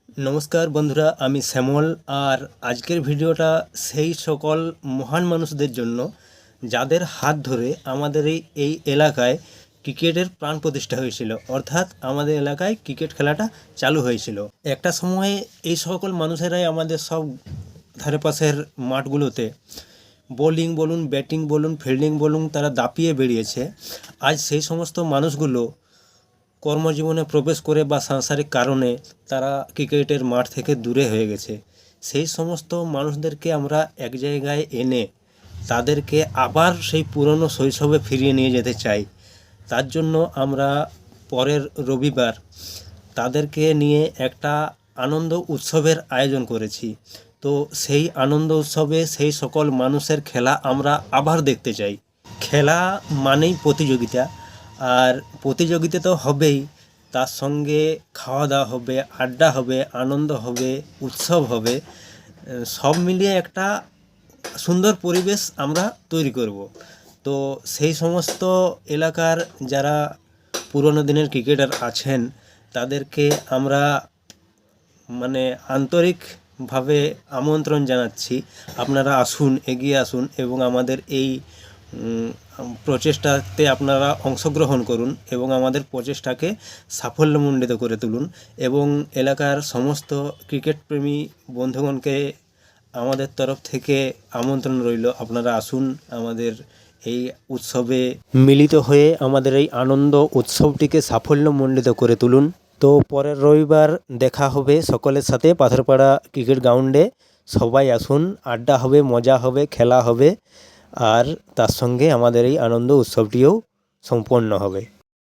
নমস্কার বন্ধুরা, আমি শ্যামল। আর আজকের ভিডিওটা সেই সকল মহান মানুষদের জন্য যাদের হাত ধরে আমাদের এই এলাকায় ক্রিকেটের প্রাণ প্রতিষ্ঠা হয়েছিল, অর্থাৎ আমাদের এলাকায় ক্রিকেট খেলাটা চালু হয়েছিল। একটা সময়ে এই সকল মানুষেরাই আমাদের সব ধারে পাশের মাঠগুলোতে বোলিং বলুন, ব্যাটিং বলুন, ফিল্ডিং বলুন, তারা দাপিয়ে বেরিয়েছে। আজ সেই সমস্ত মানুষগুলো কর্মজীবনে প্রবেশ করে বা সাংসারিক কারণে তারা ক্রিকেটের মাঠ থেকে দূরে হয়ে গেছে। সেই সমস্ত মানুষদেরকে আমরা এক জায়গায় এনে তাদেরকে আবার সেই পুরনো শৈশবে ফিরিয়ে নিয়ে যেতে চাই। তার জন্য আমরা পরের রবিবার তাদেরকে নিয়ে একটা আনন্দ উৎসবের আয়োজন করেছি। তো সেই আনন্দ উৎসবে সেই সকল মানুষের খেলা আমরা আবার দেখতে চাই। খেলা মানেই প্রতিযোগিতা, আর প্রতিযোগিতা তো হবেই, তার সঙ্গে খাওয়া দাওয়া হবে, আড্ডা হবে, আনন্দ হবে, উৎসব হবে। সব মিলিয়ে একটা সুন্দর পরিবেশ আমরা তৈরি করব। তো সেই সমস্ত এলাকার যারা পুরনো দিনের ক্রিকেটার আছেন তাদেরকে আমরা আন্তরিকভাবে আমন্ত্রণ জানাচ্ছি, আপনারা আসুন, এগিয়ে আসুন এবং আমাদের এই প্রচেষ্টাতে আপনারা অংশগ্রহণ করুন এবং আমাদের প্রচেষ্টাকে সাফল্যমণ্ডিত করে তুলুন। এবং এলাকার সমস্ত ক্রিকেট প্রেমী বন্ধুগণকে আমাদের তরফ থেকে আমন্ত্রণ রইল, আপনারা আসুন আমাদের এই উৎসবে মিলিত হয়ে আমাদের এই আনন্দ উৎসবটিকে সাফল্যমণ্ডিত করে তুলুন। তো পরের রবিবার দেখা হবে সকলের সাথে পাথরপাড়া ক্রিকেট গ্রাউন্ডে। সবাই আসুন, আড্ডা হবে, মজা হবে, খেলা হবে, আর তার সঙ্গে আমাদের এই আনন্দ উৎসবটিও সম্পন্ন হবে।